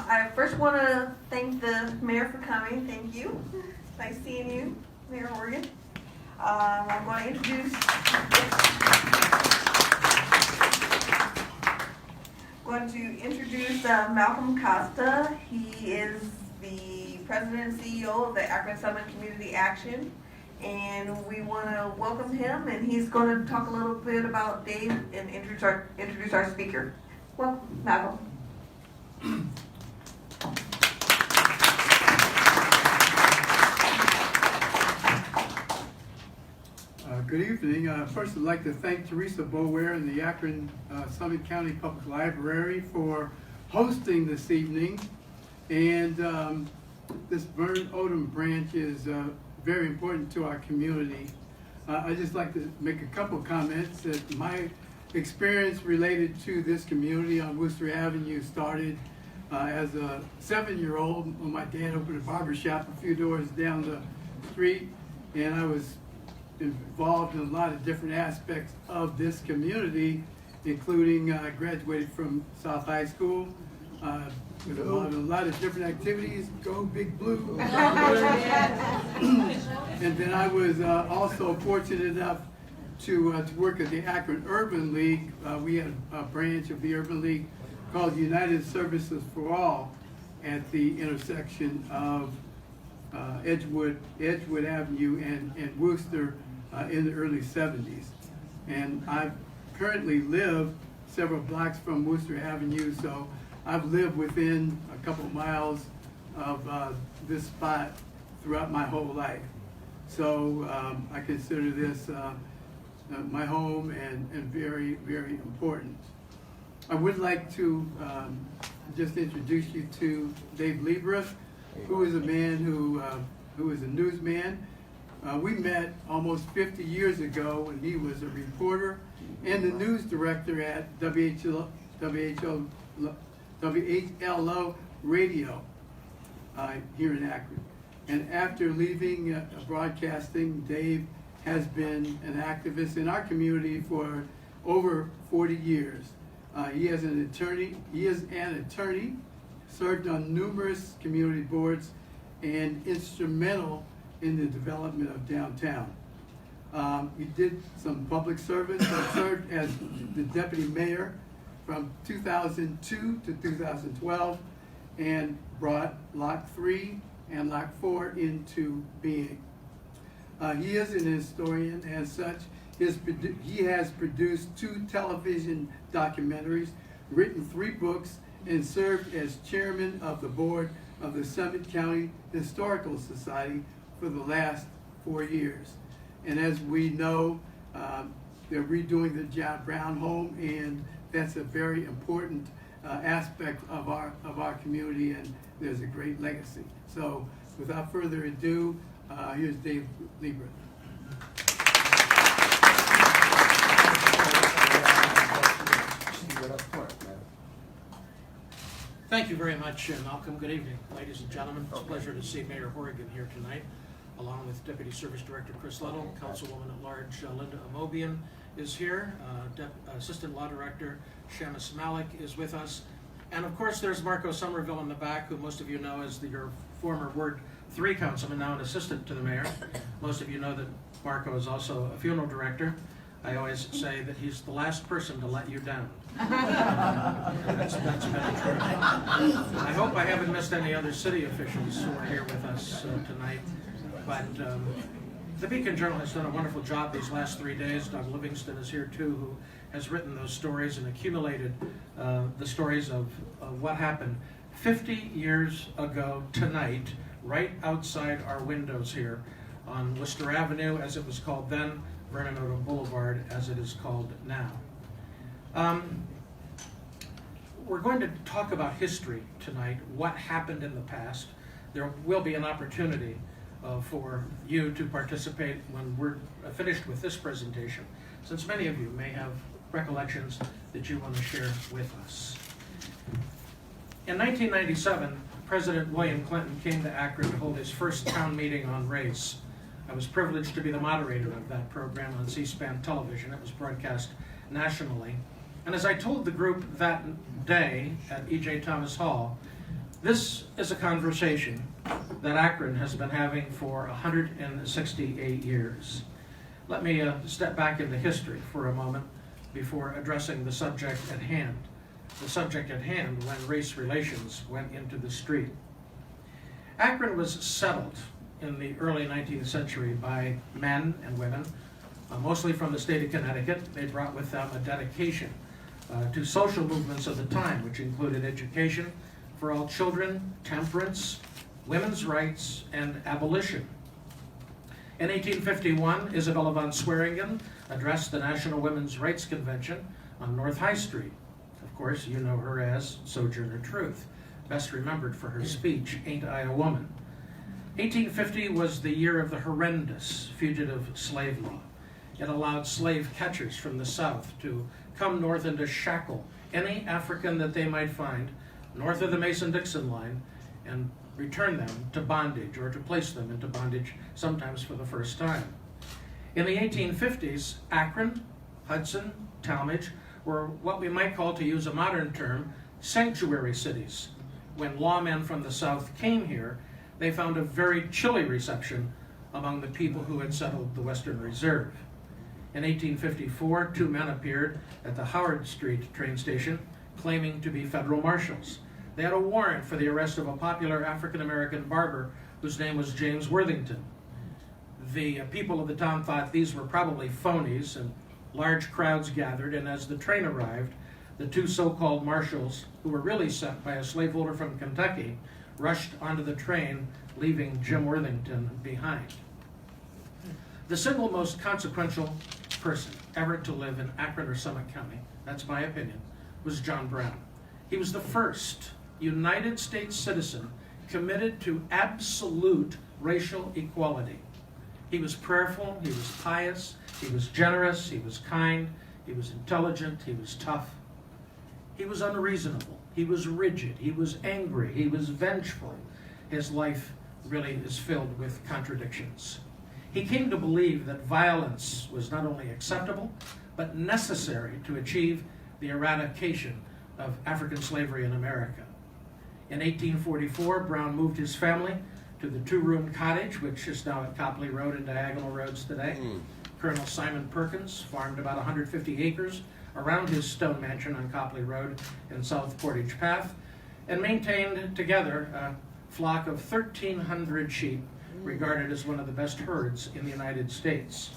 I first want to thank the mayor for coming. Thank you. Nice seeing you, Mayor Horgan. I'm going to introduce Malcolm Costa. He is the president and CEO of the Akron Summit Community Action, and we want to welcome him. And he's going to talk a little bit about Dave and introduce our speaker. Welcome, Malcolm. Good evening. First, I'd like to thank Teresa Bower and the Akron Summit County Public Library for hosting this evening. And this Vernon Odom branch is very important to our community. I'd just like to make a couple comments. That my experience related to this community on Wooster Avenue started as a 7-year-old when my dad opened a barber shop a few doors down the street, and I was involved in a lot of different aspects of this community, including I graduated from South High School with a lot of different activities. Go Big Blue! And then I was also fortunate enough to work at the Akron Urban League. We had a branch of the Urban League called United Services for All at the intersection of Edgewood Avenue and Wooster in the early 70s. And I currently live several blocks from Wooster Avenue, so I've lived within a couple miles of this spot throughout my whole life. So I consider this my home and very, very important. I would like to just introduce you to Dave Lieberth, who is a man who is a newsman. We met almost 50 years ago when he was a reporter and the news director at WHLO Radio here in Akron. And after leaving broadcasting, Dave has been an activist in our community for over 40 years. He is an attorney, served on numerous community boards, and instrumental in the development of downtown. He did some public service, served as the deputy mayor from 2002 to 2012, and brought Lock 3 and Lock 4 into being. He is an historian. As such, he has produced 2 television documentaries, written 3 books, and served as chairman of the board of the Summit County Historical Society for the last 4 years. And as we know, they're redoing the John Brown home, and that's a very important aspect of our community, and there's a great legacy. So without further ado, here's Dave Lieberth. Thank you very much, Malcolm. Good evening, ladies and gentlemen. It's a pleasure to see Mayor Horgan here tonight, along with Deputy Service Director Chris Little. Councilwoman at Large Linda Amobian is here. Assistant Law Director Shamus Malik is with us. And of course, there's Marco Somerville in the back, who most of you know as your former Ward 3 councilman, now an assistant to the mayor. Most of you know that Marco is also a funeral director. I always say that he's the last person to let you down. That's been true. I hope I haven't missed any other city officials who are here with us tonight. But the Beacon Journal has done a wonderful job these last 3 days. Doug Livingston is here too, who has written those stories and accumulated the stories of what happened 50 years ago tonight, right outside our windows here on Wooster Avenue, as it was called then, Vernon Odom Boulevard, as it is called now. We're going to talk about history tonight, what happened in the past. There will be an opportunity for you to participate when we're finished with this presentation, since many of you may have recollections that you want to share with us. In 1997, President William Clinton came to Akron to hold his first town meeting on race. I was privileged to be the moderator of that program on C-SPAN television. It was broadcast nationally. And as I told the group that day at E.J. Thomas Hall, This is a conversation that Akron has been having for 168 years. Let me step back into history for a moment before addressing the subject at hand. The subject at hand when race relations went into the street. Akron was settled in the early 19th century by men and women, mostly from the state of Connecticut. They brought with them a dedication to social movements of the time, which included education for all children, temperance, women's rights, and abolition. In 1851, Isabella von Swearingen addressed the National Women's Rights Convention on North High Street. Of course, you know her as Sojourner Truth, best remembered for her speech, "Ain't I a Woman?" 1850 was the year of the horrendous fugitive slave law. It allowed slave catchers from the South to come north and to shackle any African that they might find north of the Mason-Dixon line and return them to bondage, or to place them into bondage, sometimes for the first time. In the 1850s, Akron, Hudson, Talmadge were what we might call, to use a modern term, sanctuary cities. When lawmen from the South came here, they found a very chilly reception among the people who had settled the Western Reserve. In 1854, two men appeared at the Howard Street train station claiming to be federal marshals. They had a warrant for the arrest of a popular African-American barber whose name was James Worthington. The people of the town thought these were probably phonies, and large crowds gathered, and as the train arrived, the two so-called marshals, who were really sent by a slaveholder from Kentucky, rushed onto the train, leaving Jim Worthington behind. The single most consequential person ever to live in Akron or Summit County, that's my opinion, was John Brown. He was the first United States citizen committed to absolute racial equality. He was prayerful, he was pious, he was generous, he was kind, he was intelligent, he was tough. He was unreasonable, he was rigid, he was angry, he was vengeful. His life really is filled with contradictions. He came to believe that violence was not only acceptable, but necessary to achieve the eradication of African slavery in America. In 1844, Brown moved his family to the two-room cottage, which is now at Copley Road and Diagonal Roads today. Colonel Simon Perkins farmed about 150 acres around his stone mansion on Copley Road and South Portage Path, and maintained together a flock of 1,300 sheep, regarded as one of the best herds in the United States.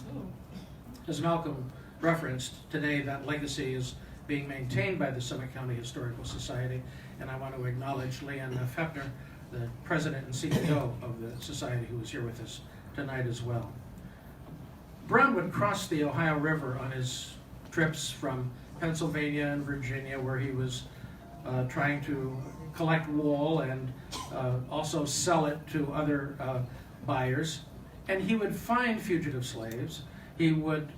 As Malcolm referenced, today that legacy is being maintained by the Summit County Historical Society, and I want to acknowledge Leanne Fepner, the president and CEO of the society, who is here with us tonight as well. Brown would cross the Ohio River on his trips from Pennsylvania and Virginia, where he was trying to collect wool and also sell it to other buyers. And he would find fugitive slaves. He would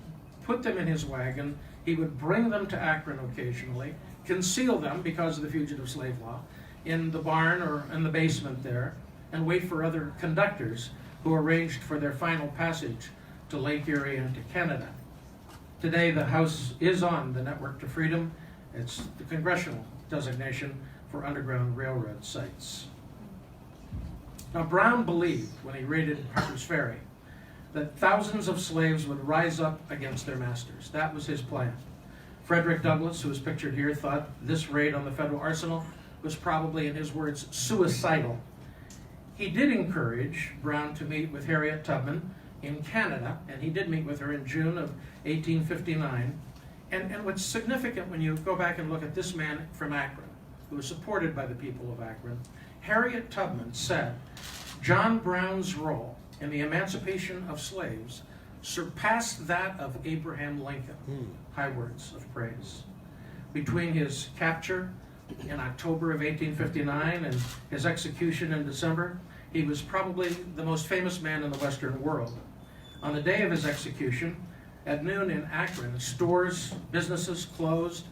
put them in his wagon. He would bring them to Akron occasionally, conceal them because of the fugitive slave law in the barn or in the basement there, and wait for other conductors who arranged for their final passage to Lake Erie and to Canada. Today, the house is on the Network to Freedom. It's the congressional designation for Underground Railroad sites. Now, Brown believed, when he raided Harper's Ferry, that thousands of slaves would rise up against their masters. That was his plan. Frederick Douglass, who is pictured here, thought this raid on the federal arsenal was probably, in his words, suicidal. He did encourage Brown to meet with Harriet Tubman in Canada, and he did meet with her in June of 1859. And what's significant when you go back and look at this man from Akron, who was supported by the people of Akron, Harriet Tubman said, John Brown's role in the emancipation of slaves surpassed that of Abraham Lincoln. High words of praise. Between his capture in October of 1859 and his execution in December, he was probably the most famous man in the Western world. On the day of his execution, at noon in Akron, stores, businesses closed,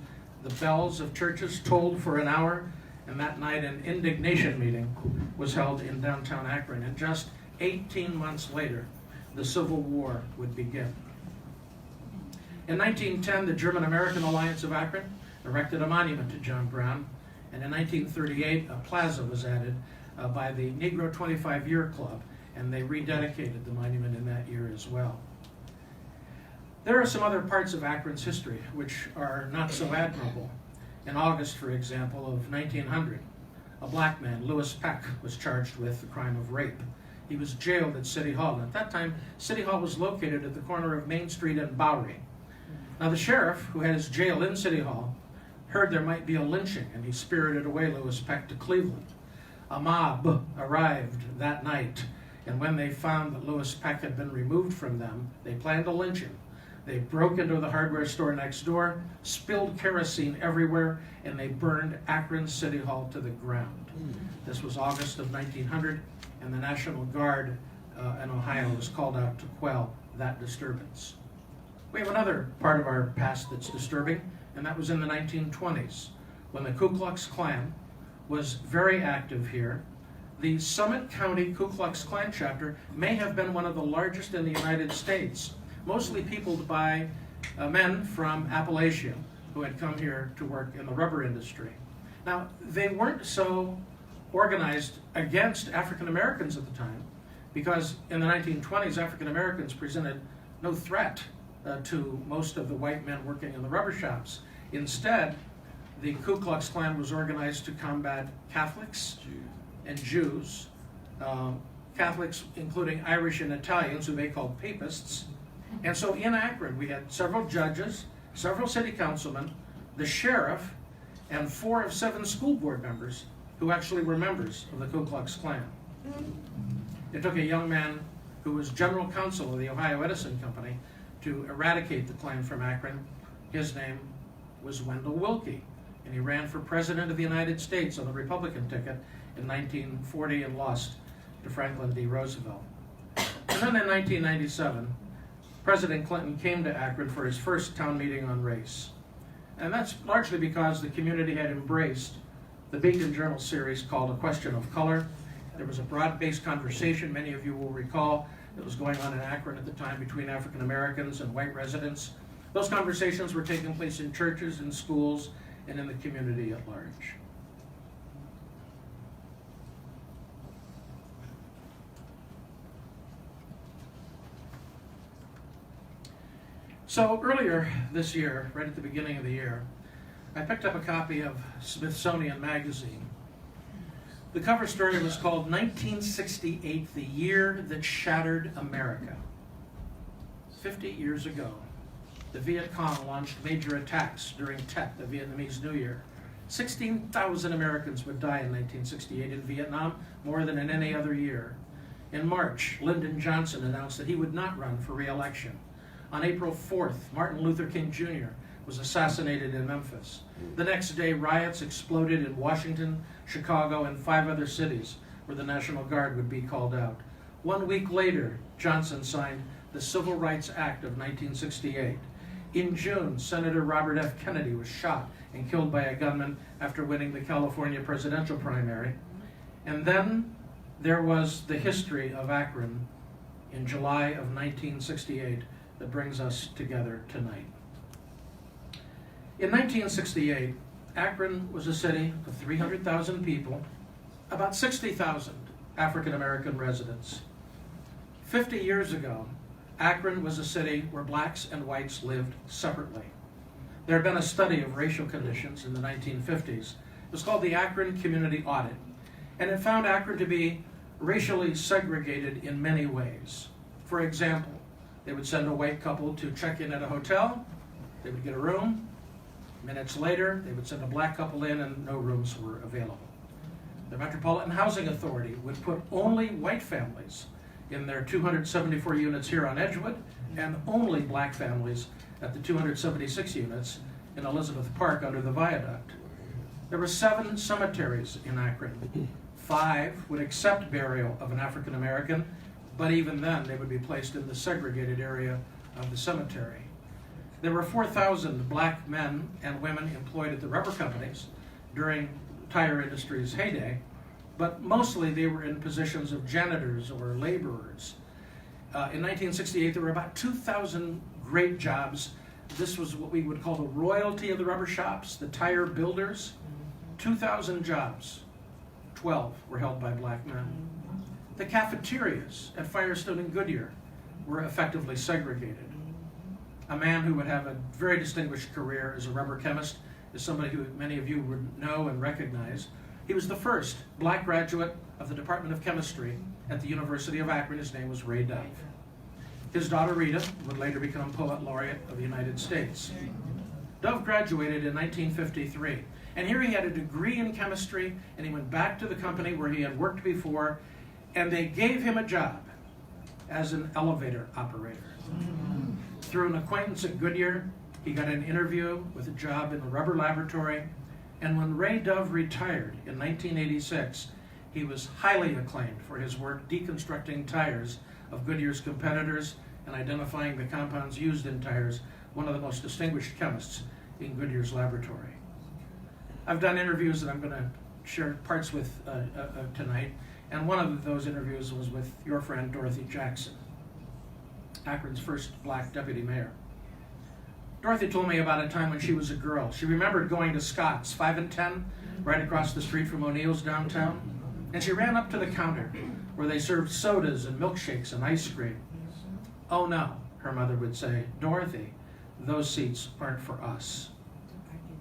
the bells of churches tolled for an hour, and that night an indignation meeting was held in downtown Akron. And just 18 months later, the Civil War would begin. In 1910, the German-American Alliance of Akron erected a monument to John Brown, And in 1938, a plaza was added by the Negro 25-Year Club, and they rededicated the monument in that year as well. There are some other parts of Akron's history which are not so admirable. In August, for example, of 1900, a black man, Lewis Peck, was charged with the crime of rape. He was jailed at City Hall. And at that time, City Hall was located at the corner of Main Street and Bowery. Now, the sheriff, who had his jail in City Hall, heard there might be a lynching, and he spirited away Lewis Peck to Cleveland. A mob arrived that night, and when they found that Lewis Peck had been removed from them, they planned to lynch him. They broke into the hardware store next door, spilled kerosene everywhere, and they burned Akron City Hall to the ground. This was August of 1900, and the National Guard in Ohio was called out to quell that disturbance. We have another part of our past that's disturbing, and that was in the 1920s, when the Ku Klux Klan was very active here. The Summit County Ku Klux Klan chapter may have been one of the largest in the United States, mostly peopled by men from Appalachia who had come here to work in the rubber industry. Now, they weren't so organized against African Americans at the time, because in the 1920s, African Americans presented no threat to most of the white men working in the rubber shops. Instead, the Ku Klux Klan was organized to combat Catholics and Jews, Catholics including Irish and Italians, who they called papists. And so in Akron, we had several judges, several city councilmen, the sheriff, and 4 of 7 school board members who actually were members of the Ku Klux Klan. It took a young man who was general counsel of the Ohio Edison Company to eradicate the Klan from Akron. His name was Wendell Willkie, and he ran for president of the United States on the Republican ticket in 1940 and lost to Franklin D. Roosevelt. And then in 1997, President Clinton came to Akron for his first town meeting on race. And that's largely because the community had embraced the Beacon Journal series called A Question of Color. There was a broad-based conversation, many of you will recall, that was going on in Akron at the time between African Americans and white residents. Those conversations were taking place in churches, in schools, and in the community at large. So earlier this year, right at the beginning of the year, I picked up a copy of Smithsonian Magazine. The cover story was called 1968, the Year That Shattered America. 50 years ago, the Viet Cong launched major attacks during Tet, the Vietnamese New Year. 16,000 Americans would die in 1968 in Vietnam, more than in any other year. In March, Lyndon Johnson announced that he would not run for re-election. On April 4th, Martin Luther King Jr. was assassinated in Memphis. The next day, riots exploded in Washington, Chicago, and 5 other cities where the National Guard would be called out. 1 week later, Johnson signed the Civil Rights Act of 1968. In June, Senator Robert F. Kennedy was shot and killed by a gunman after winning the California presidential primary. And then there was the history of Akron in July of 1968 that brings us together tonight. In 1968, Akron was a city of 300,000 people, about 60,000 African American residents. 50 years ago, Akron was a city where blacks and whites lived separately. There had been a study of racial conditions in the 1950s. It was called the Akron Community Audit, and it found Akron to be racially segregated in many ways. For example, they would send a white couple to check in at a hotel, they would get a room. Minutes later, they would send a black couple in and no rooms were available. The Metropolitan Housing Authority would put only white families in their 274 units here on Edgewood and only black families at the 276 units in Elizabeth Park under the viaduct. There were 7 cemeteries in Akron. 5 would accept burial of an African American, but even then they would be placed in the segregated area of the cemetery. There were 4,000 black men and women employed at the rubber companies during the tire industry's heyday, but mostly they were in positions of janitors or laborers. In 1968, there were about 2,000 great jobs. This was what we would call the royalty of the rubber shops, the tire builders. 2,000 jobs, 12 were held by black men. The cafeterias at Firestone and Goodyear were effectively segregated. A man who would have a very distinguished career as a rubber chemist is somebody who many of you would know and recognize. He was the first black graduate of the Department of Chemistry at the University of Akron. His name was Ray Dove. His daughter Rita would later become Poet Laureate of the United States. Dove graduated in 1953, and here he had a degree in chemistry, and he went back to the company where he had worked before, and they gave him a job as an elevator operator. Through an acquaintance at Goodyear, he got an interview with a job in the rubber laboratory, and when Ray Dove retired in 1986, he was highly acclaimed for his work deconstructing tires of Goodyear's competitors and identifying the compounds used in tires, one of the most distinguished chemists in Goodyear's laboratory. I've done interviews that I'm going to share parts with tonight, and one of those interviews was with your friend Dorothy Jackson, Akron's first black deputy mayor. Dorothy told me about a time when she was a girl. She remembered going to Scott's, 5 and 10, right across the street from O'Neill's downtown, and she ran up to the counter where they served sodas and milkshakes and ice cream. "Oh no," her mother would say, "Dorothy, those seats aren't for us."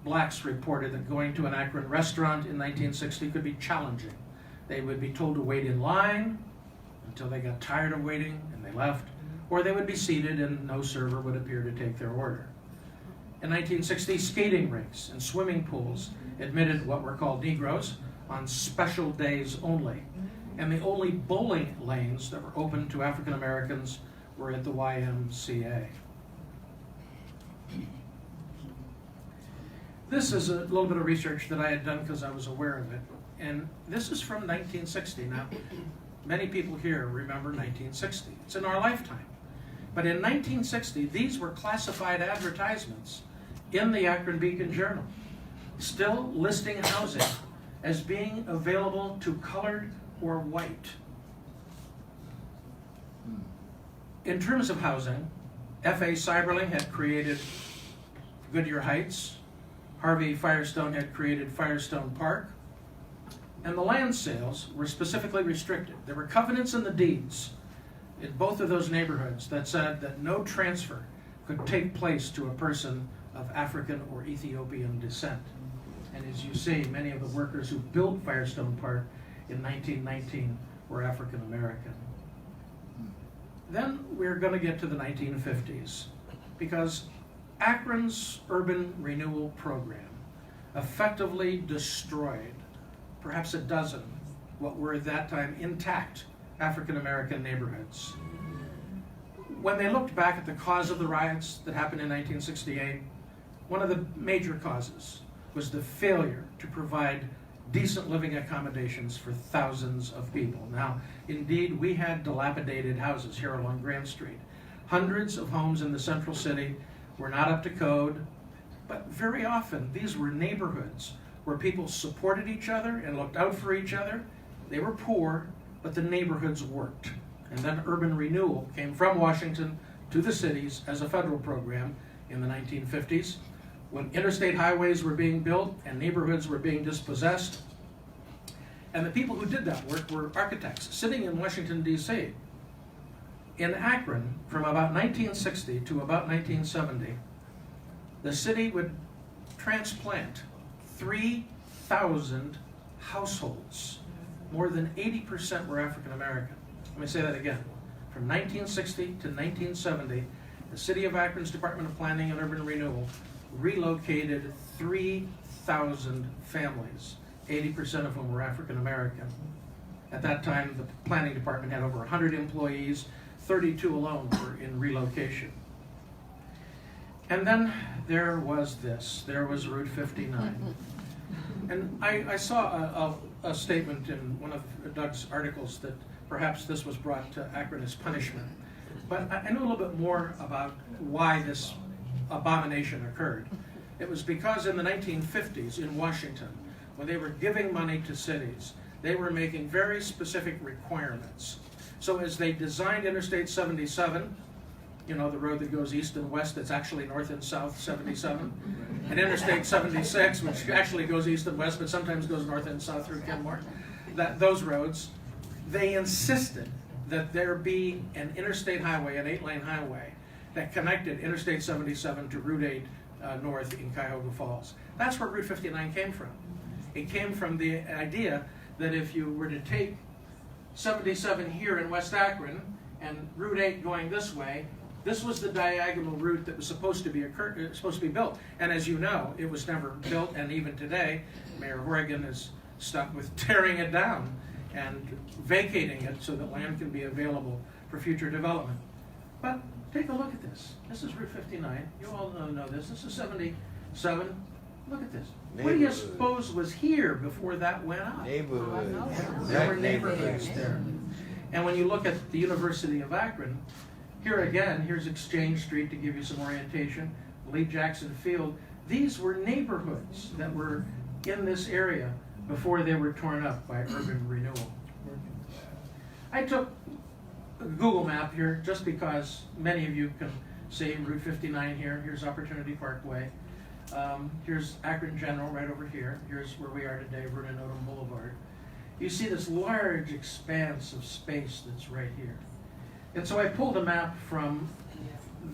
Blacks reported that going to an Akron restaurant in 1960 could be challenging. They would be told to wait in line until they got tired of waiting and they left, or they would be seated and no server would appear to take their order. In 1960, skating rinks and swimming pools admitted what were called Negroes on special days only, and the only bowling lanes that were open to African Americans were at the YMCA. This is a little bit of research that I had done because I was aware of it, and this is from 1960. Now, many people here remember 1960. It's in our lifetime. But in 1960, these were classified advertisements in the Akron Beacon Journal, still listing housing as being available to colored or white. In terms of housing, F.A. Seiberling had created Goodyear Heights, Harvey Firestone had created Firestone Park, and the land sales were specifically restricted. There were covenants in the deeds in both of those neighborhoods that said that no transfer could take place to a person of African or Ethiopian descent. And as you see, many of the workers who built Firestone Park in 1919 were African American. Then we're going to get to the 1950s, because Akron's urban renewal program effectively destroyed perhaps a dozen what were at that time intact African American neighborhoods. When they looked back at the cause of the riots that happened in 1968, one of the major causes was the failure to provide decent living accommodations for thousands of people. Now, indeed, we had dilapidated houses here along Grand Street. Hundreds of homes in the central city were not up to code, but very often these were neighborhoods where people supported each other and looked out for each other. They were poor, but the neighborhoods worked. And then urban renewal came from Washington to the cities as a federal program in the 1950s, when interstate highways were being built and neighborhoods were being dispossessed. And the people who did that work were architects sitting in Washington, D.C. In Akron, from about 1960 to about 1970, the city would transplant 3,000 households. More than 80% were African American. Let me say that again. From 1960 to 1970, the City of Akron's Department of Planning and Urban Renewal relocated 3,000 families, 80% of whom were African American. At that time, the planning department had over 100 employees, 32 alone were in relocation. And then there was this, there was Route 59. And I saw a statement in one of Doug's articles that perhaps this was brought to Akron as punishment. But I know a little bit more about why this abomination occurred. It was because in the 1950s in Washington, when they were giving money to cities, they were making very specific requirements. So as they designed Interstate 77, you know, the road that goes east and west that's actually north and south 77, and Interstate 76, which actually goes east and west, but sometimes goes north and south through Kenmore, those roads, they insisted that there be an interstate highway, an 8-lane highway, that connected Interstate 77 to Route 8 north in Cuyahoga Falls. That's where Route 59 came from. It came from the idea that if you were to take 77 here in West Akron and Route 8 going this way, this was the diagonal route that was supposed to be built. And as you know, it was never built, and even today, Mayor Horrigan is stuck with tearing it down and vacating it so that land can be available for future development. But take a look at this. This is Route 59. You all know this. This is 77. Look at this. What do you suppose was here before that went up? Neighborhood. There were neighborhoods there. And when you look at the University of Akron, here again, here's Exchange Street to give you some orientation, Lee Jackson Field. These were neighborhoods that were in this area before they were torn up by urban renewal. I took a Google map here just because many of you can see Route 59 here. Here's Opportunity Parkway. Here's Akron General right over here. Here's where we are today, Vernon Odom Boulevard. You see this large expanse of space that's right here. And so I pulled a map from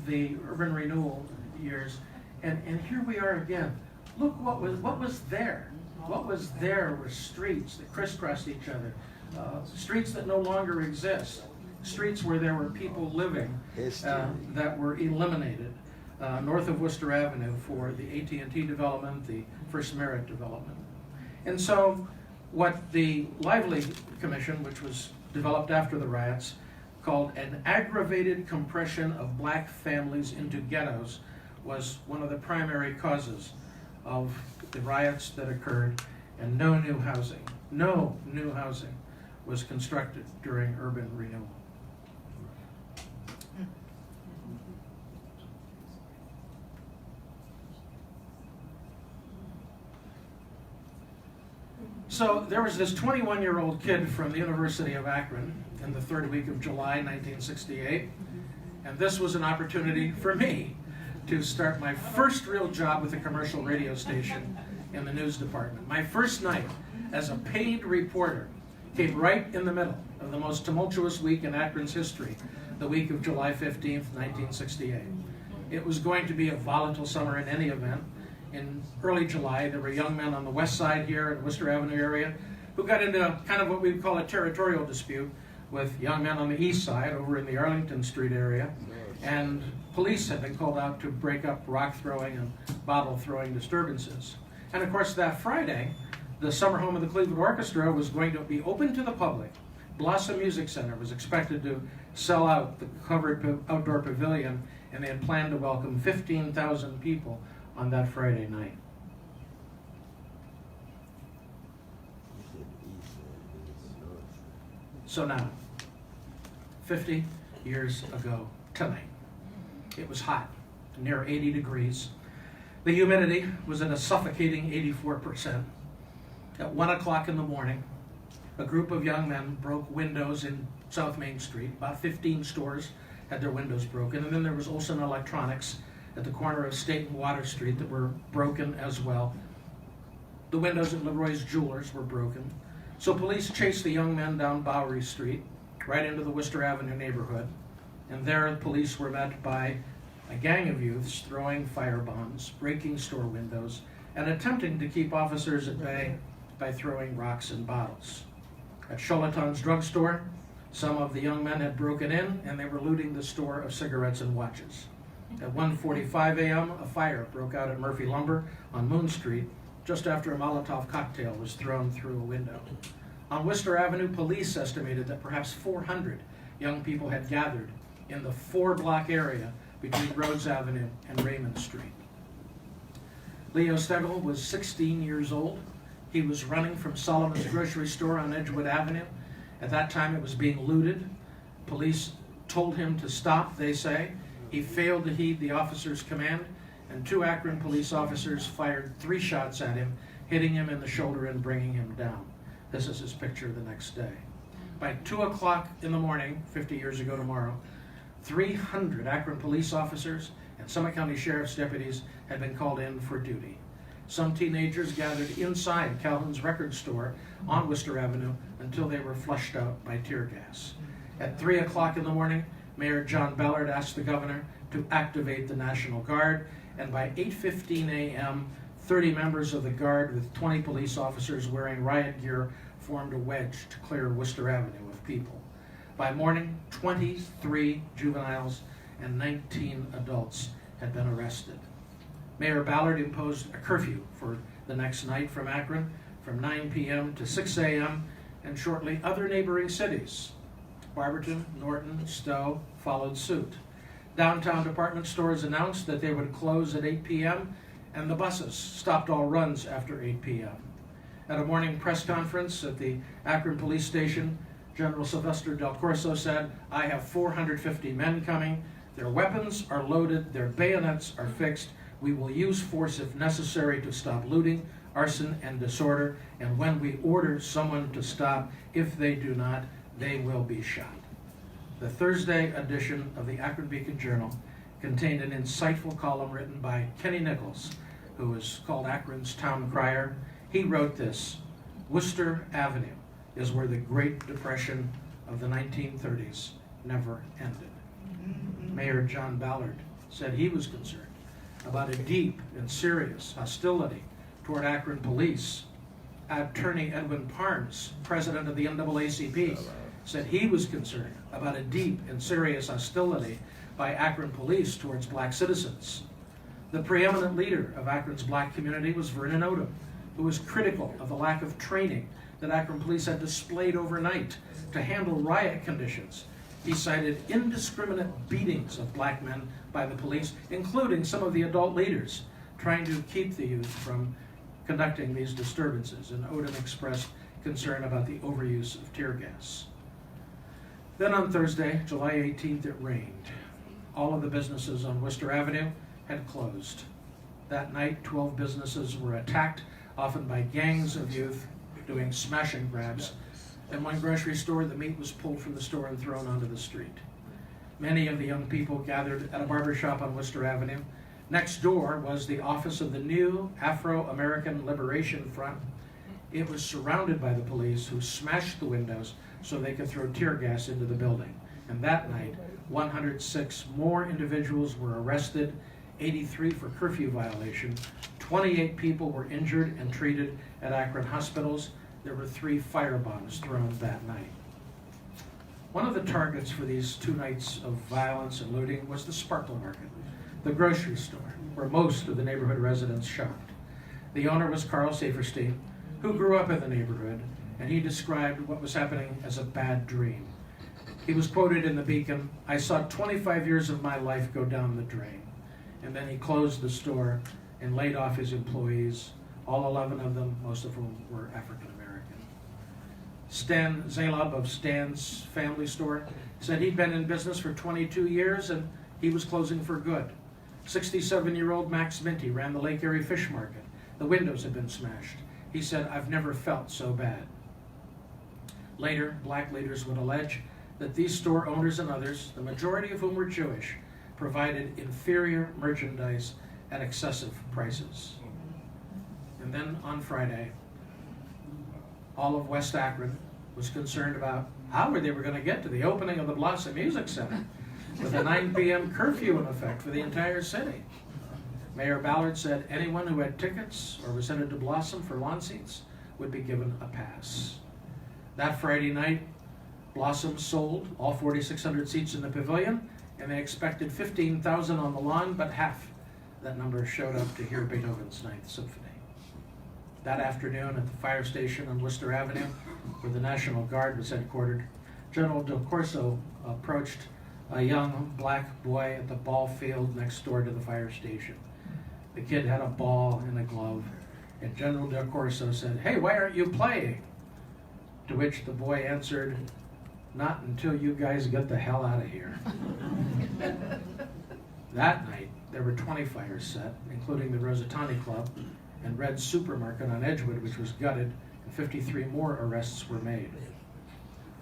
the urban renewal years, and here we are again. Look what was there. What was there were streets that crisscrossed each other, streets that no longer exist, streets where there were people living that were eliminated. North of Wooster Avenue for the AT&T development, the First Merit development. And so what the Lively Commission, which was developed after the riots, called an aggravated compression of black families into ghettos, was one of the primary causes of the riots that occurred, and no new housing was constructed during urban renewal. So there was this 21-year-old kid from the University of Akron in the third week of July 1968, and this was an opportunity for me to start my first real job with a commercial radio station in the news department. My first night as a paid reporter came right in the middle of the most tumultuous week in Akron's history, the week of July 15th, 1968. It was going to be a volatile summer in any event. In early July, there were young men on the west side here in Wooster Avenue area who got into kind of what we would call a territorial dispute with young men on the east side over in the Arlington Street area. And police had been called out to break up rock throwing and bottle throwing disturbances. And of course, that Friday, the summer home of the Cleveland Orchestra was going to be open to the public. Blossom Music Center was expected to sell out the covered outdoor pavilion, and they had planned to welcome 15,000 people on that Friday night. So now, 50 years ago tonight, it was hot, near 80 degrees. The humidity was at a suffocating 84%. At 1 o'clock in the morning, a group of young men broke windows in South Main Street. About 15 stores had their windows broken, and then there was Olson Electronics at the corner of State and Water Street that were broken as well. The windows at Leroy's Jewelers were broken. So police chased the young men down Bowery Street, right into the Wooster Avenue neighborhood. And there the police were met by a gang of youths throwing fire bombs, breaking store windows, and attempting to keep officers at bay by throwing rocks and bottles. At Cholaton's drugstore, some of the young men had broken in and they were looting the store of cigarettes and watches. At 1:45 a.m., a fire broke out at Murphy Lumber on Moon Street just after a Molotov cocktail was thrown through a window. On Wooster Avenue, police estimated that perhaps 400 young people had gathered in the 4-block area between Rhodes Avenue and Raymond Street. Leo Stegel was 16 years old. He was running from Solomon's grocery store on Edgewood Avenue. At that time, it was being looted. Police told him to stop, they say. He failed to heed the officer's command, and 2 Akron police officers fired 3 shots at him, hitting him in the shoulder and bringing him down. This is his picture the next day. By 2 o'clock in the morning, 50 years ago tomorrow, 300 Akron police officers and Summit County Sheriff's deputies had been called in for duty. Some teenagers gathered inside Calhoun's record store on Wooster Avenue until they were flushed out by tear gas. At 3 o'clock in the morning, Mayor John Ballard asked the governor to activate the National Guard, and by 8:15 a.m., 30 members of the Guard with 20 police officers wearing riot gear formed a wedge to clear Wooster Avenue of people. By morning, 23 juveniles and 19 adults had been arrested. Mayor Ballard imposed a curfew for the next night from Akron from 9 p.m. to 6 a.m., and shortly other neighboring cities, Barberton, Norton, Stowe, followed suit. Downtown department stores announced that they would close at 8 p.m., and the buses stopped all runs after 8 p.m. At a morning press conference at the Akron Police Station, General Sylvester Del Corso said, "I have 450 men coming. Their weapons are loaded, their bayonets are fixed. We will use force if necessary to stop looting, arson, and disorder. And when we order someone to stop, if they do not, they will be shot." The Thursday edition of the Akron Beacon Journal contained an insightful column written by Kenny Nichols, who is called Akron's town crier. He wrote this: "Wooster Avenue is where the Great Depression of the 1930s never ended." Mayor John Ballard said he was concerned about a deep and serious hostility toward Akron police. Attorney Edwin Parnes, president of the NAACP, said he was concerned about a deep and serious hostility by Akron police towards black citizens. The preeminent leader of Akron's black community was Vernon Odom, who was critical of the lack of training that Akron police had displayed overnight to handle riot conditions. He cited indiscriminate beatings of black men by the police, including some of the adult leaders, trying to keep the youth from conducting these disturbances, and Odom expressed concern about the overuse of tear gas. Then on Thursday, July 18th, it rained. All of the businesses on Wooster Avenue had closed. That night, 12 businesses were attacked, often by gangs of youth doing smash and grabs. In one grocery store, the meat was pulled from the store and thrown onto the street. Many of the young people gathered at a barber shop on Wooster Avenue. Next door was the office of the new Afro-American Liberation Front. It was surrounded by the police, who smashed the windows so they could throw tear gas into the building. And that night, 106 more individuals were arrested, 83 for curfew violation. 28 people were injured and treated at Akron hospitals. There were 3 firebombs thrown that night. One of the targets for these 2 nights of violence and looting was the Sparkle Market, the grocery store, where most of the neighborhood residents shopped. The owner was Carl Saferstein, who grew up in the neighborhood, and he described what was happening as a bad dream. He was quoted in the Beacon, "I saw 25 years of my life go down the drain." And then he closed the store and laid off his employees, all 11 of them, most of whom were African American. Stan Zalob of Stan's Family Store said he'd been in business for 22 years and he was closing for good. 67-year-old Max Minty ran the Lake Erie Fish Market. The windows had been smashed. He said, "I've never felt so bad." Later, black leaders would allege that these store owners and others, the majority of whom were Jewish, provided inferior merchandise at excessive prices. And then on Friday, all of West Akron was concerned about how they were going to get to the opening of the Blossom Music Center with a 9 p.m. curfew in effect for the entire city. Mayor Ballard said anyone who had tickets or was headed to Blossom for lawn seats would be given a pass. That Friday night, Blossom sold all 4,600 seats in the pavilion, and they expected 15,000 on the lawn, but half that number showed up to hear Beethoven's Ninth Symphony. That afternoon at the fire station on Wooster Avenue, where the National Guard was headquartered, General Del Corso approached a young black boy at the ball field next door to the fire station. The kid had a ball and a glove, and General Del Corso said, "Hey, why aren't you playing?" To which the boy answered, "Not until you guys get the hell out of here." That night, there were 20 fires set, including the Rosatani Club and Red Supermarket on Edgewood, which was gutted, and 53 more arrests were made.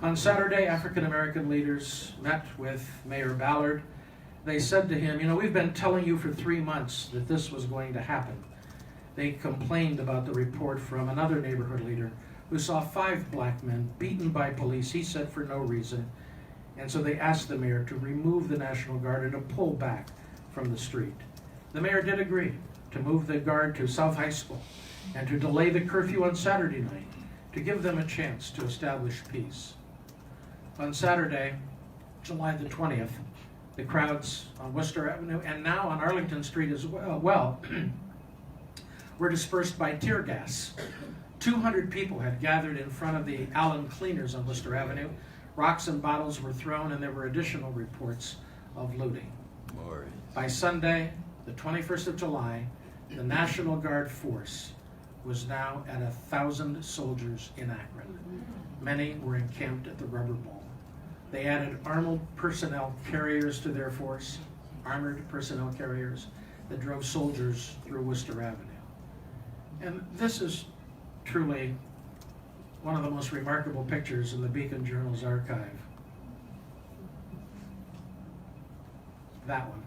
On Saturday, African American leaders met with Mayor Ballard. They said to him, we've been telling you for 3 months that this was going to happen. They complained about the report from another neighborhood leader who saw 5 black men beaten by police, he said, for no reason. And so they asked the mayor to remove the National Guard and to pull back from the street. The mayor did agree to move the guard to South High School and to delay the curfew on Saturday night to give them a chance to establish peace. On Saturday, July the 20th, the crowds on Wooster Avenue and now on Arlington Street as well were dispersed by tear gas. 200 people had gathered in front of the Allen Cleaners on Wooster Avenue. Rocks and bottles were thrown, and there were additional reports of looting. By Sunday, the 21st of July, the National Guard force was now at 1,000 soldiers in Akron. Many were encamped at the Rubber Bowl. They added armored personnel carriers to their force, armored personnel carriers that drove soldiers through Wooster Avenue. And this is truly one of the most remarkable pictures in the Beacon Journal's archive. That one.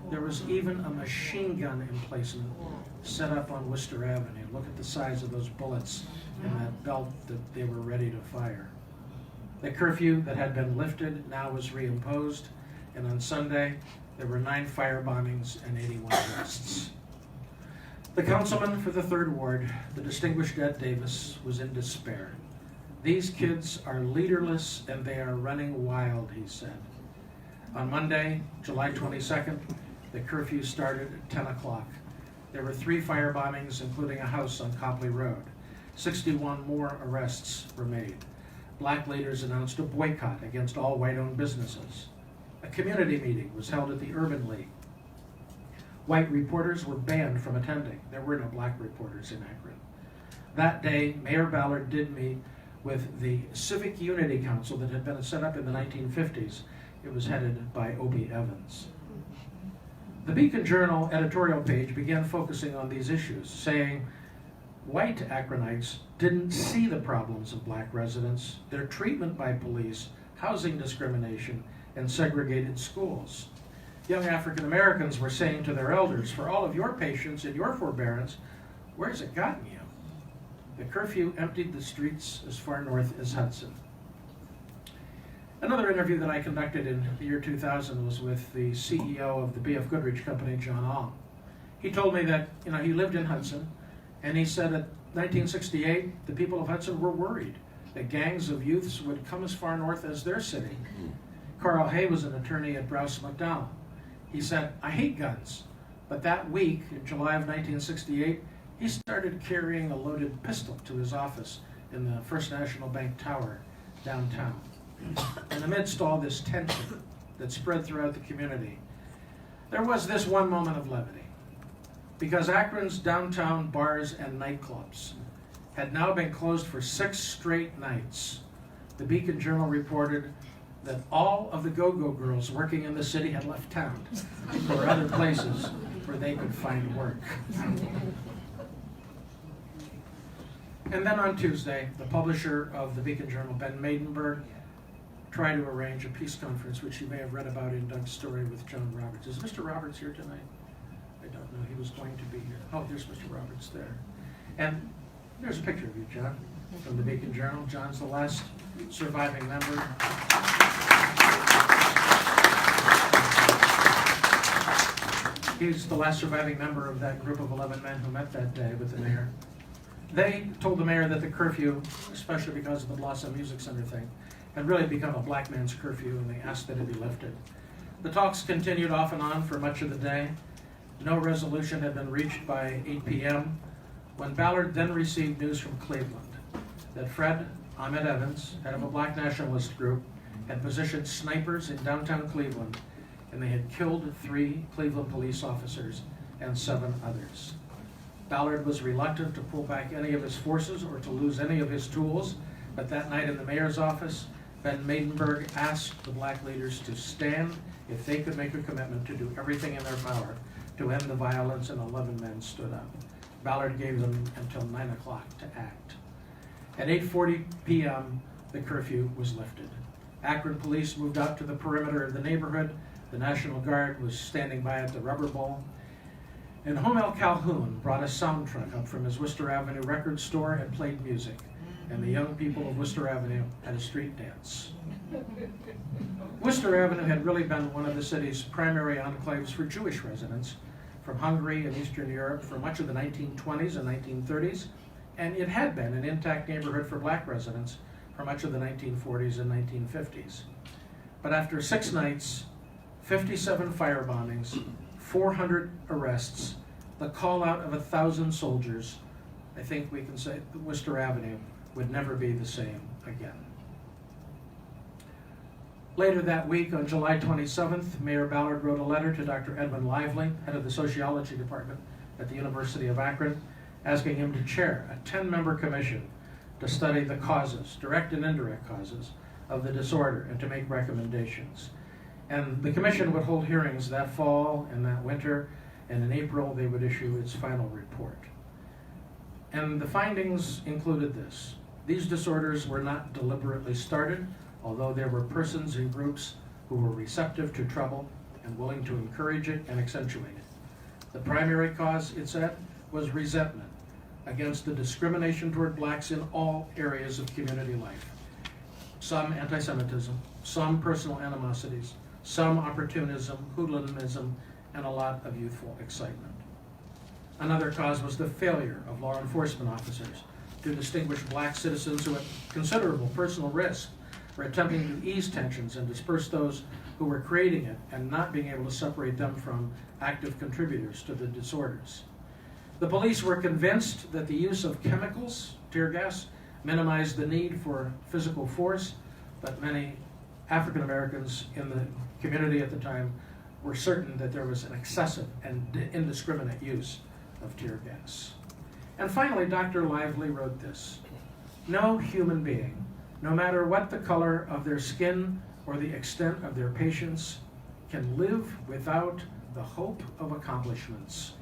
There was even a machine gun emplacement set up on Wooster Avenue. Look at the size of those bullets in that belt that they were ready to fire. The curfew that had been lifted now was reimposed, and on Sunday there were 9 fire bombings and 81 arrests. The councilman for the 3rd Ward, the distinguished Ed Davis, was in despair. These kids are leaderless and they are running wild, he said. On Monday, July 22nd, the curfew started at 10 o'clock. There were 3 fire bombings, including a house on Copley Road. 61 more arrests were made. Black leaders announced a boycott against all white-owned businesses. A community meeting was held at the Urban League. White reporters were banned from attending. There were no black reporters in Akron. That day, Mayor Ballard did meet with the Civic Unity Council that had been set up in the 1950s. It was headed by Obie Evans. The Beacon Journal editorial page began focusing on these issues, saying, white Akronites didn't see the problems of black residents, their treatment by police, housing discrimination, and segregated schools. Young African Americans were saying to their elders, for all of your patience and your forbearance, where's it gotten you? The curfew emptied the streets as far north as Hudson. Another interview that I conducted in the year 2000 was with the CEO of the B.F. Goodrich Company, John Ong. He told me that he lived in Hudson, and he said at 1968, the people of Hudson were worried that gangs of youths would come as far north as their city. Carl Hay was an attorney at Browse McDowell. He said, I hate guns, but that week, in July of 1968, he started carrying a loaded pistol to his office in the First National Bank Tower downtown. And amidst all this tension that spread throughout the community, there was this one moment of levity. Because Akron's downtown bars and nightclubs had now been closed for 6 straight nights, the Beacon Journal reported that all of the go-go girls working in the city had left town for other places where they could find work. And then on Tuesday, the publisher of the Beacon Journal, Ben Maidenberg, tried to arrange a peace conference, which you may have read about in Doug's story with John Roberts. Is Mr. Roberts here tonight? I don't know. He was going to be here. Oh, there's Mr. Roberts there. And there's a picture of you, John, from the Beacon Journal. John's the last surviving member. He's the last surviving member of that group of 11 men who met that day with the mayor. They told the mayor that the curfew, especially because of the Blossom Music Center thing, had really become a black man's curfew, and they asked that it be lifted. The talks continued off and on for much of the day. No resolution had been reached by 8 p.m. when Ballard then received news from Cleveland that Fred Ahmed Evans, head of a black nationalist group, had positioned snipers in downtown Cleveland, and they had killed 3 Cleveland police officers and 7 others. Ballard was reluctant to pull back any of his forces or to lose any of his tools, but that night in the mayor's office, Ben Maidenberg asked the black leaders to stand if they could make a commitment to do everything in their power to end the violence, and 11 men stood up. Ballard gave them until 9 o'clock to act. At 8:40 p.m., the curfew was lifted. Akron police moved out to the perimeter of the neighborhood. The National Guard was standing by at the Rubber Bowl. And Homel Calhoun brought a sound truck up from his Wooster Avenue record store and played music. And the young people of Wooster Avenue had a street dance. Wooster Avenue had really been one of the city's primary enclaves for Jewish residents from Hungary and Eastern Europe for much of the 1920s and 1930s, and it had been an intact neighborhood for black residents for much of the 1940s and 1950s. But after 6 nights, 57 fire bombings, 400 arrests, the call out of 1,000 soldiers, I think we can say that Wooster Avenue would never be the same again. Later that week, on July 27th, Mayor Ballard wrote a letter to Dr. Edmund Lively, head of the sociology department at the University of Akron, asking him to chair a 10-member commission to study the causes, direct and indirect causes, of the disorder and to make recommendations. And the commission would hold hearings that fall and that winter, and in April they would issue its final report. And the findings included this: these disorders were not deliberately started, although there were persons and groups who were receptive to trouble and willing to encourage it and accentuate it. The primary cause, it said, was resentment against the discrimination toward blacks in all areas of community life. Some anti-Semitism, some personal animosities, some opportunism, hooliganism, and a lot of youthful excitement. Another cause was the failure of law enforcement officers to distinguish black citizens who at considerable personal risk were attempting to ease tensions and disperse those who were creating it and not being able to separate them from active contributors to the disorders. The police were convinced that the use of chemicals, tear gas, minimized the need for physical force, but many African Americans in the community at the time were certain that there was an excessive and indiscriminate use of tear gas. And finally, Dr. Lively wrote this: "No human being, no matter what the color of their skin or the extent of their patience, can live without the hope of accomplishments.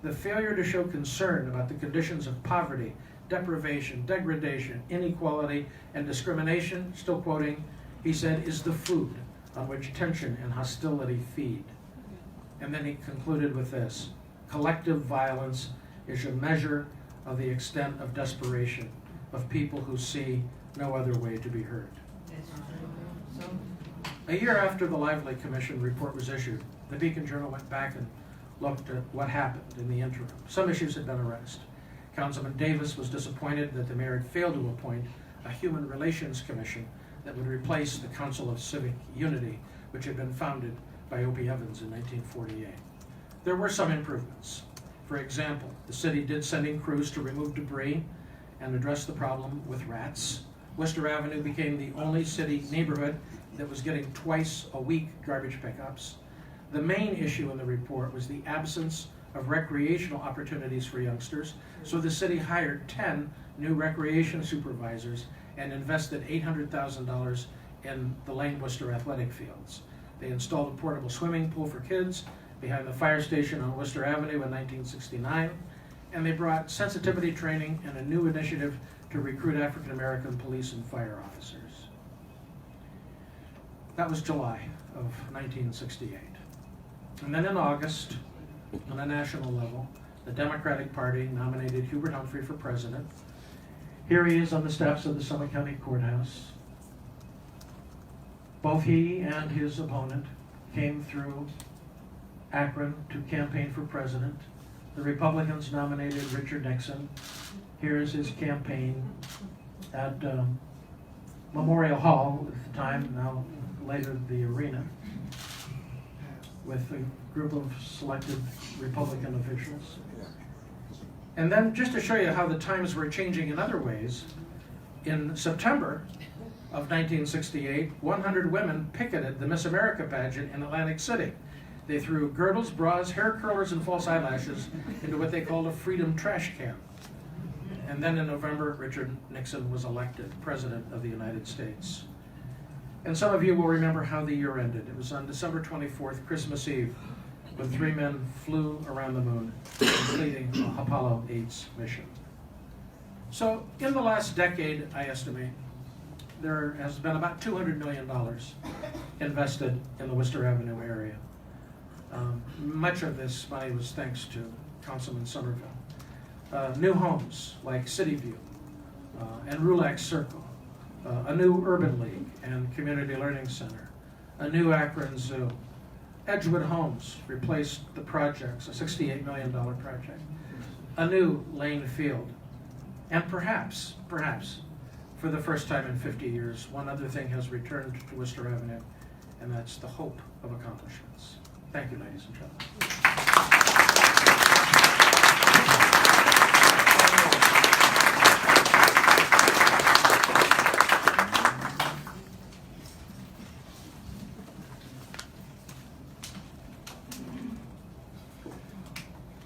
The failure to show concern about the conditions of poverty, deprivation, degradation, inequality, and discrimination," still quoting, he said, "is the food on which tension and hostility feed." And then he concluded with this: "Collective violence is a measure of the extent of desperation of people who see no other way to be heard." A year after the Lively Commission report was issued, the Beacon Journal went back and looked at what happened in the interim. Some issues had been arrested. Councilman Davis was disappointed that the mayor had failed to appoint a Human Relations Commission that would replace the Council of Civic Unity, which had been founded by Opie Evans in 1948. There were some improvements. For example, the city did send in crews to remove debris and address the problem with rats. Wooster Avenue became the only city neighborhood that was getting twice a week garbage pickups. The main issue in the report was the absence of recreational opportunities for youngsters, so the city hired 10 new recreation supervisors and invested $800,000 in the Lane Wooster athletic fields. They installed a portable swimming pool for kids behind the fire station on Wooster Avenue in 1969, and they brought sensitivity training and a new initiative to recruit African American police and fire officers. That was July of 1968. And then in August, on a national level, the Democratic Party nominated Hubert Humphrey for president. Here he is on the steps of the Summit County Courthouse. Both he and his opponent came through Akron to campaign for president. The Republicans nominated Richard Nixon. Here's his campaign at Memorial Hall at the time, now later the arena, with a group of selected Republican officials. And then, just to show you how the times were changing in other ways, in September of 1968, 100 women picketed the Miss America pageant in Atlantic City. They threw girdles, bras, hair curlers, and false eyelashes into what they called a freedom trash can. And then in November, Richard Nixon was elected President of the United States. And some of you will remember how the year ended. It was on December 24th, Christmas Eve, when 3 men flew around the moon, completing the Apollo 8's mission. So in the last decade, I estimate, there has been about $200 million invested in the Wooster Avenue area. Much of this money was thanks to Councilman Somerville. New homes like City View and Rulac Circle, a new Urban League and Community Learning Center, a new Akron Zoo. Edgewood Homes replaced the projects, a $68 million project, a new Lane Field, and perhaps, for the first time in 50 years, one other thing has returned to Wooster Avenue, and that's the hope of accomplishments. Thank you, ladies and gentlemen.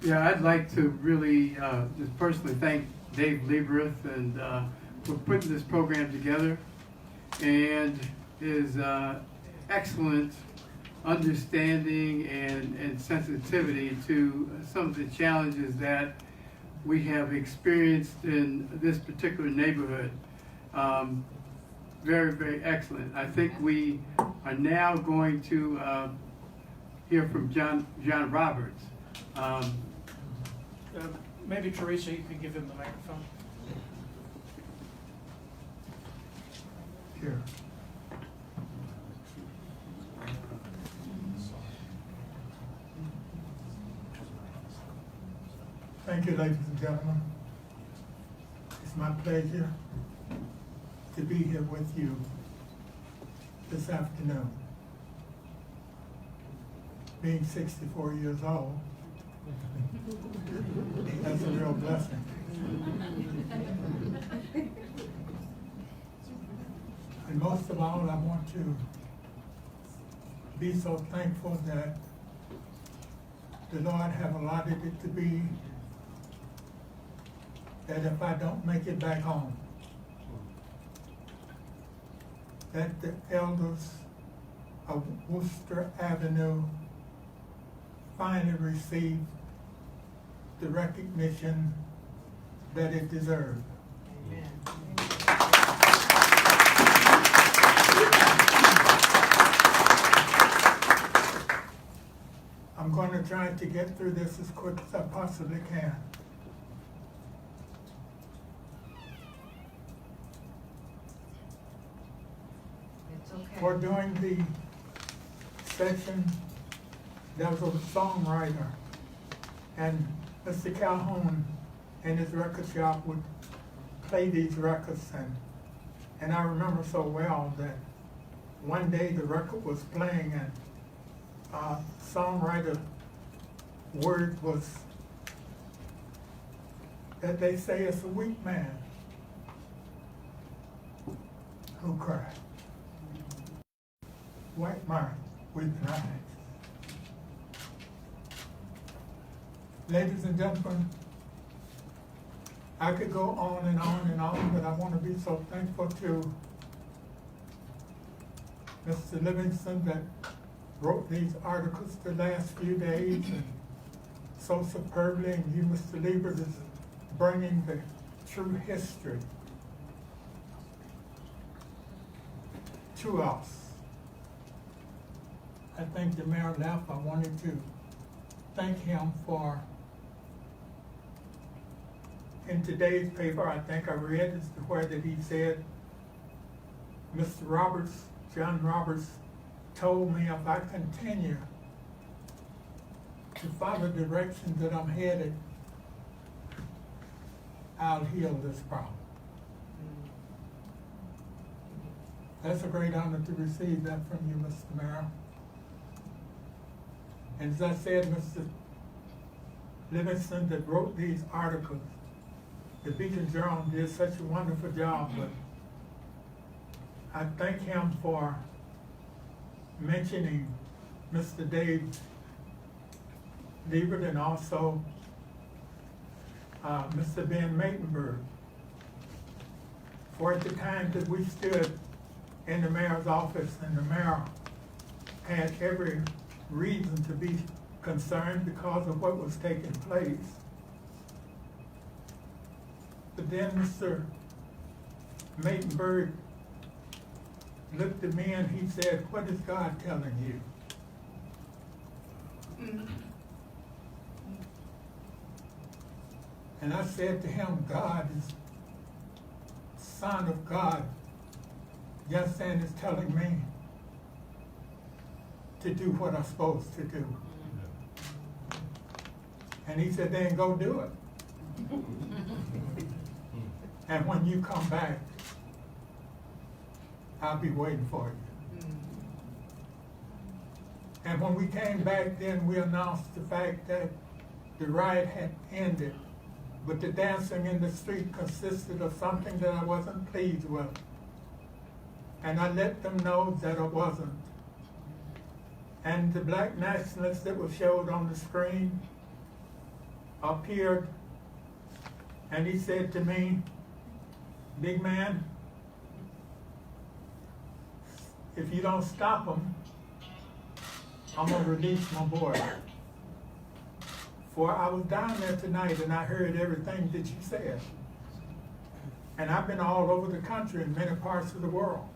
Yeah, I'd like to really just personally thank Dave Lieberth and for putting this program together, and his excellent understanding and sensitivity to some of the challenges that we have experienced in this particular neighborhood. Very, very excellent. I think we are now going to hear from John Roberts. Maybe Teresa, you can give him the microphone. Here. Thank you, ladies and gentlemen. It's my pleasure to be here with you this afternoon. Being 64 years old, that's a real blessing. And most of all, I want to be so thankful that the Lord have allotted it to be that if I don't make it back home, that the elders of Wooster Avenue finally receive the recognition that it deserves. Amen. I'm going to try to get through this as quick as I possibly can. It's okay. For during the session, there was a songwriter, and Mr. Calhoun in his record shop would play these records, and I remember so well that one day the record was playing, and songwriter word was that they say it's a weak man who cried. White man with eyes. Ladies and gentlemen, I could go on and on and on, but I want to be so thankful to Mr. Livingston that wrote these articles the last few days, and so superbly, and you, Mr. Lieberth, is bringing the true history to us. I think the mayor left. I wanted to thank him for, in today's paper, I think I read where that he said, Mr. Roberts, John Roberts, told me if I continue to follow the direction that I'm headed, I'll heal this problem. That's a great honor to receive that from you, Mr. Mayor. And as I said, Mr. Livingston that wrote these articles, the Beacon Journal did such a wonderful job, but I thank him for mentioning Mr. Dave Lieberth and also Mr. Ben Maitenberg. For at the time that we stood in the mayor's office, and the mayor had every reason to be concerned because of what was taking place. But then Mr. Maitenberg looked at me and he said, "What is God telling you?" And I said to him, "God is Son of God. Yes, and is telling me to do what I'm supposed to do." And he said, "Then go do it. And when you come back, I'll be waiting for you." And when we came back, then we announced the fact that the riot had ended, but the dancing in the street consisted of something that I wasn't pleased with. And I let them know that I wasn't. And the black nationalists that were showed on the screen appeared, and he said to me, "Big man, if you don't stop them, I'm going to release my boy." For I was down there tonight and I heard everything that you said. And I've been all over the country in many parts of the world.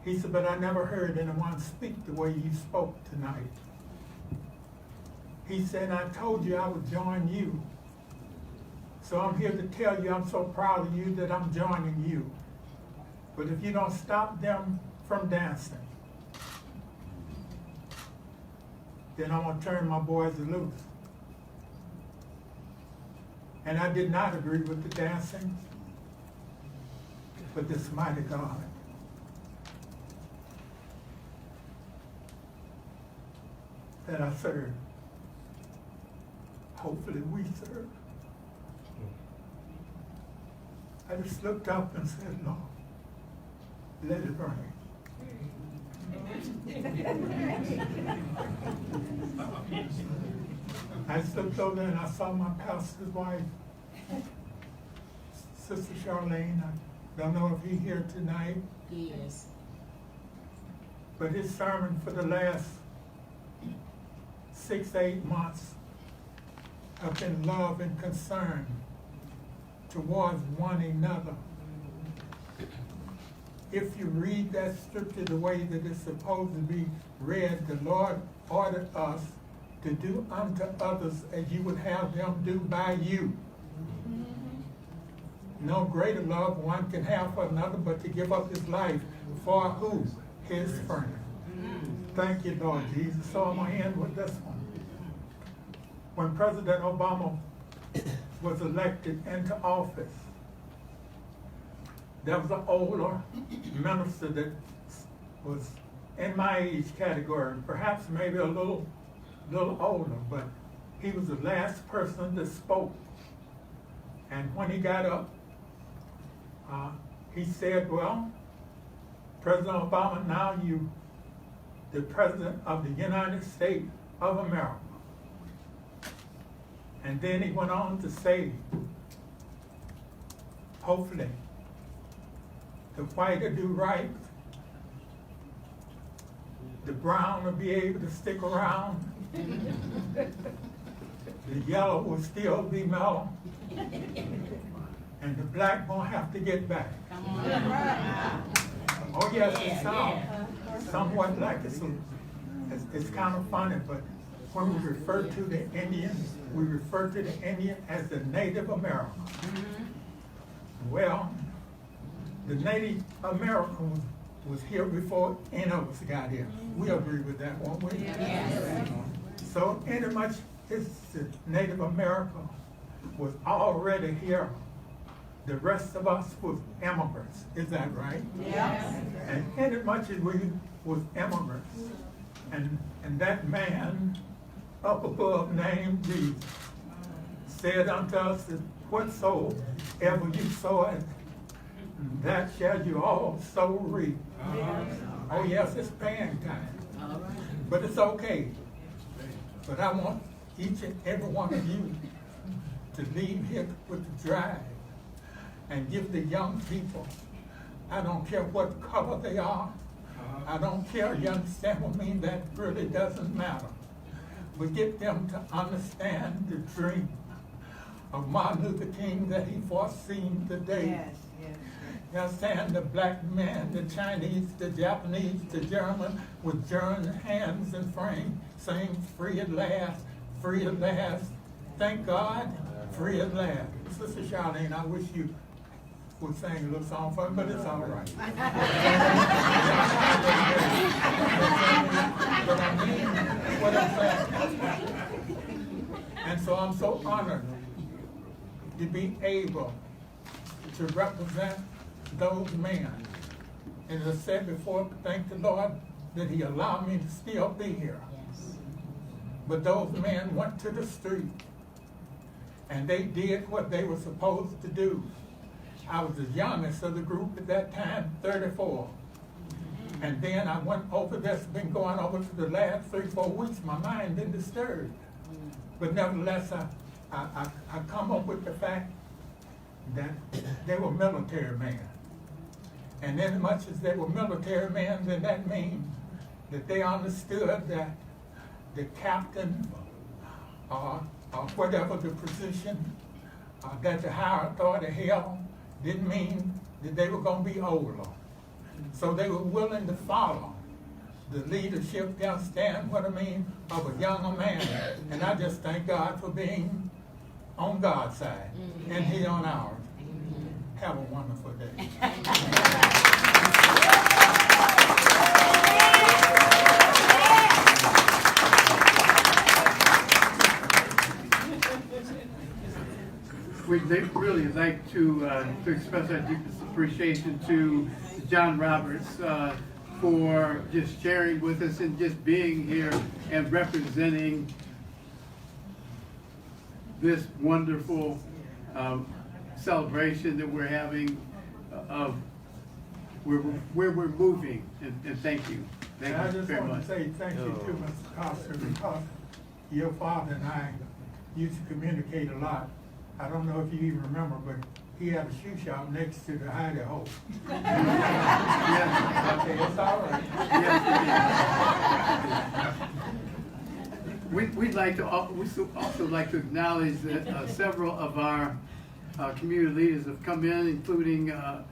He said, "But I never heard anyone speak the way you spoke tonight." He said, "I told you I would join you. So I'm here to tell you I'm so proud of you that I'm joining you. But if you don't stop them from dancing, then I'm going to turn my boys loose." And I did not agree with the dancing, but this mighty God that I serve, hopefully we serve. I just looked up and said, "Lord, let it rain." I just looked over and I saw my pastor's wife, Sister Charlene. I don't know if he's here tonight. Yes. But his sermon for the last 6-8 months have been love and concern towards one another. If you read that scripture the way that it's supposed to be read, the Lord ordered us to do unto others as you would have them do by you. No greater love one can have for another but to give up his life for who? His friend. Thank you, Lord Jesus. So I'm going to end with this one. When President Obama was elected into office, there was an older minister that was in my age category, perhaps maybe a little older, but he was the last person that spoke. And when he got up, he said, "Well, President Obama, now you the President of the United States of America." And then he went on to say, hopefully, the white will do right, the brown will be able to stick around, the yellow will still be mellow, and the black won't have to get back. Oh yes, it sounds somewhat like it's kind of funny, but when we refer to the Indians, we refer to the Indian as the Native American. Well, the Native American was here before any of us got here. We agree with that, won't we? Yes. So inasmuch as the Native America was already here, the rest of us was immigrants. Is that right? Yes. And inasmuch as we was immigrants, and that man up above named Jesus said unto us that whatsoever you sow, that shall you also reap. Oh yes, it's paying time. But it's okay. But I want each and every one of you to leave here with the drive and give the young people, I don't care what color they are, I don't care, you understand what I mean? That really doesn't matter. But get them to understand the dream of Martin Luther King that he foreseen the day. Yes, yes. You understand? The black man, the Chinese, the Japanese, the German, with German hands and frame, saying free at last, free at last. Thank God, free at last. Sister Charlene, I wish you would sing a little song for me, but it's all right. But I mean what I'm saying. And so I'm so honored to be able to represent those men. And as I said before, thank the Lord that He allowed me to still be here. But those men went to the street and they did what they were supposed to do. I was the youngest of the group at that time, 34. And then I went over this, been going over for the last 3-4 weeks, my mind been disturbed. But nevertheless, I come up with the fact that they were military men. And as much as they were military men, then that means that they understood that the captain or whatever the position that the higher authority held didn't mean that they were going to be older. So they were willing to follow the leadership, you understand what I mean, of a younger man. And I just thank God for being on God's side and He on ours. Have a wonderful day. We'd really like to express our deepest appreciation to John Roberts for just sharing with us and just being here and representing this wonderful celebration that we're having of where we're moving. And thank you. Thank And I you just very want much. to say thank you to Mr. Costa, because your father and I used to communicate a lot. I don't know if you even remember, but he had a shoe shop next to the hidey hole. Yes. Okay, it's all right. Yes. We'd like to also like to acknowledge that several of our community leaders have come in, including the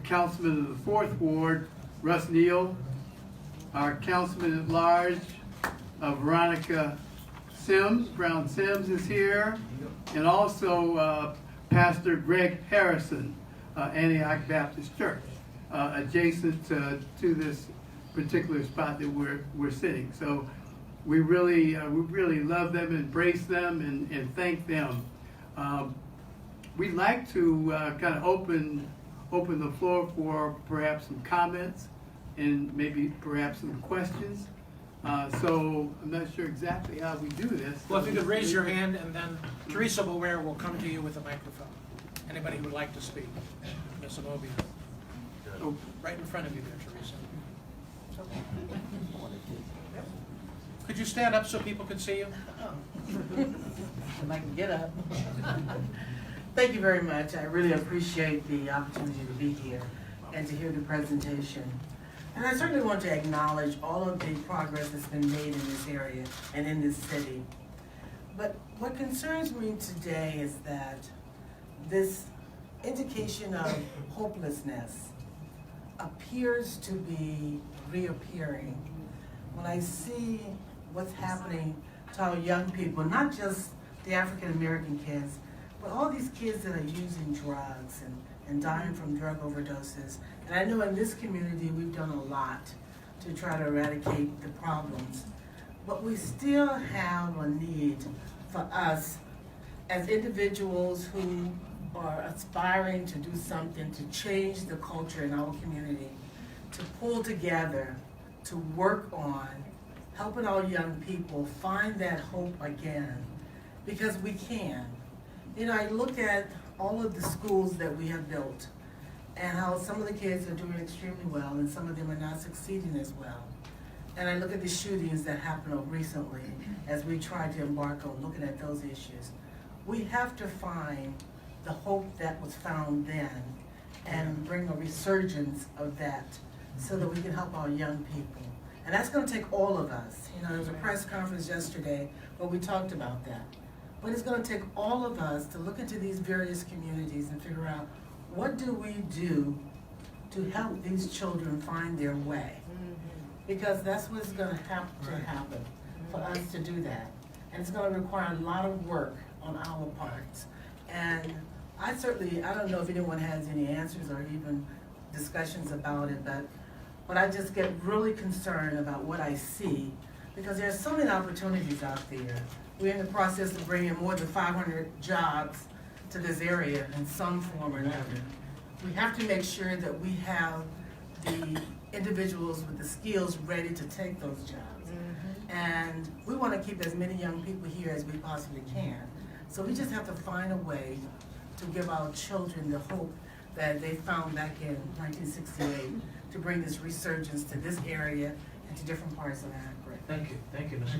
councilman of the 4th Ward, Russ Neal, our councilman at large, Veronica Brown Sims is here, and also Pastor Greg Harrison, Antioch Baptist Church, adjacent to this particular spot that we're sitting. So we really love them, embrace them, and thank them. We'd like to kind of open the floor for perhaps some comments and maybe perhaps some questions. So I'm not sure exactly how we do this. Well, if you could raise your hand, and then Teresa Beware will come to you with a microphone. Anybody who would like to speak? Ms. Amobi. Oh, Right in front of you there, Teresa. Could you stand up so people could see you? If I can get up. Thank you very much. I really appreciate the opportunity to be here and to hear the presentation. And I certainly want to acknowledge all of the progress that's been made in this area and in this city. But what concerns me today is that this indication of hopelessness appears to be reappearing when I see what's happening to our young people, not just the African American kids, but all these kids that are using drugs and dying from drug overdoses. And I know in this community we've done a lot to try to eradicate the problems, but we still have a need for us as individuals who are aspiring to do something to change the culture in our community, to pull together, to work on helping our young people find that hope again, because we can. You know, I look at all of the schools that we have built and how some of the kids are doing extremely well and some of them are not succeeding as well. And I look at the shootings that happened recently as we try to embark on looking at those issues. We have to find the hope that was found then and bring a resurgence of that so that we can help our young people. And that's going to take all of us. You know, there was a press conference yesterday where we talked about that. But it's going to take all of us to look into these various communities and figure out what do we do to help these children find their way. Because that's what's gonna have to happen for us to do that. And it's gonna require a lot of work on our parts. And I don't know if anyone has any answers or even discussions about it, but I just get really concerned about what I see, because there are so many opportunities out there. We're in the process of bringing more than 500 jobs to this area in some form or another. We have to make sure that we have the individuals with the skills ready to take those jobs. And we want to keep as many young people here as we possibly can. So we just have to find a way to give our children the hope that they found back in 1968 to bring this resurgence to this area and to different parts of Akron. Thank you, Ms.